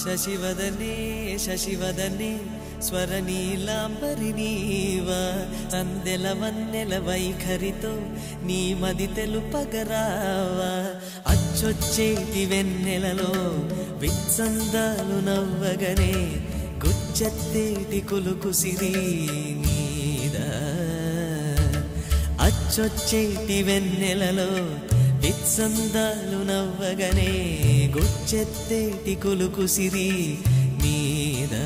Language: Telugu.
శశివదనే శశివదనే స్వరనీలాంబరి నీవా సందెల వన్నెల వైఖరితో నీ మది తెలుపగరావా అచ్చొచ్చేటి వెన్నెలలో విత్సందాలు నవ్వగనే గుచ్చెత్తేటి కులుకుసిరి నీదా అచ్చొచ్చేటి వెన్నెలలో విత్సందాలు నవ్వగనే గుచ్చెత్తేటి కులుకుసిరి నీదా